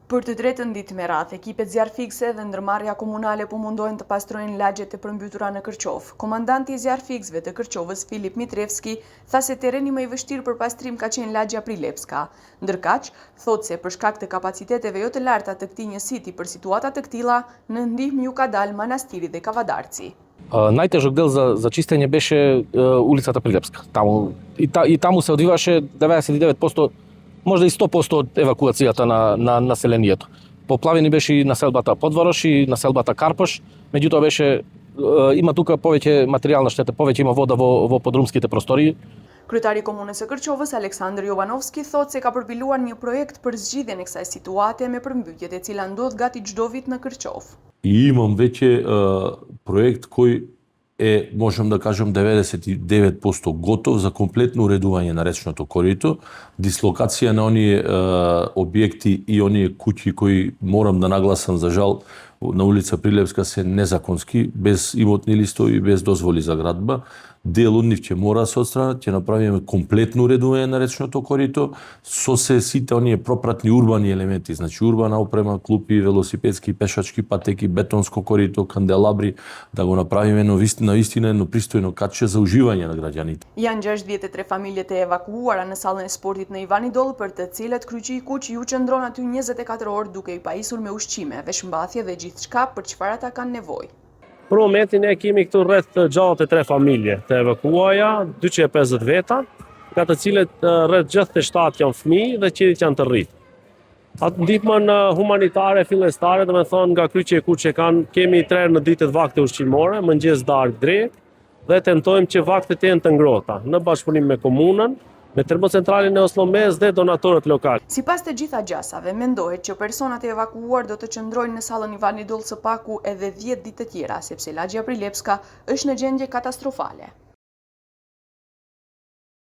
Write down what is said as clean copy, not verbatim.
Për të drejtën ditë me radhë, ekipet zjarr fikse dhe ndërmarrja komunale po mundohen të pastrojnë lagjet e përmbytura në Kërqov. Komandanti i zjarr fiksëve të Kërqovës, Filip Mitrevski, tha se terreni më i vështirë për pastrim ka qenë lagja Prilepska. Ndërkaq, thotë se për shkak të kapaciteteve jo të larta të këtij njësiti për situata të këtilla, në ndihmë ju ka dalë Manastiri dhe Kavadarci. Najtežak del za čištenje beše ulicata Prilepska. I tamo se odvivаше 99%, možda i 100% od evakuacijata na naselението. Поплавени беше и населбата Подворош и населбата Карпош, меѓутоа има тука повеќе материјална штета, повеќе има вода во подрумските простории. Kryetari i Komunës së Kërqovës, Aleksandr Jovanovski, thotë se ka përpiluar një projekt për zgjidhjen e kësaj situate me përmbytjet e cila ndodh gati çdo vit në Kërqov. И имам веќе проект кој е, можем да кажем, 99% готов за комплетно уредување на речното корито, дислокација на оние објекти и оние куќи кои морам да нагласам за жал на улица Прилепска се незаконски, без имотни листови, без дозволи за градба. Дел од нив ќе мора да се отстранат, ќе направиме комплетно уредување на речното корито со сите оние пропратни урбани елементи, значи урбана опрема, клупи, велосипедски, пешачки патеки, бетонско корито, канделабри, да го направиме наистина едно пристојно катче за уживање на граѓаните. Janë 63 familjet e evakuuara në sallën e sportit në Ivanidoll, për të cilat kryqi i kuq ju qëndron aty 24 orë duke i pajisur me ushqime, veshmbathje dhe gjithçka për çfarë ata kanë nevojë. Për momentin e kemi këtu rreth 63 familje të evakuoja, 250 veta, nga të cilët rreth 67 janë fëmijë dhe qirit janë të rritë. Atë ndihmën humanitare fillestare, domethënë nga kryqi e kuq kemi 3 në ditët vakte ushqimore, mëngjes, darkë, drekë dhe tentojmë që vaktet jenë të ngrohta në bashkëpunim me komunën, me termocentralin e Oslomez dhe donatorët lokal. Sipas të gjitha gjasave, mendohet që personat e evakuuar do të qëndrojnë në sallën Ivanidoll së paku edhe 10 ditë të tjera, sepse lagja Prilepska është në gjendje katastrofale.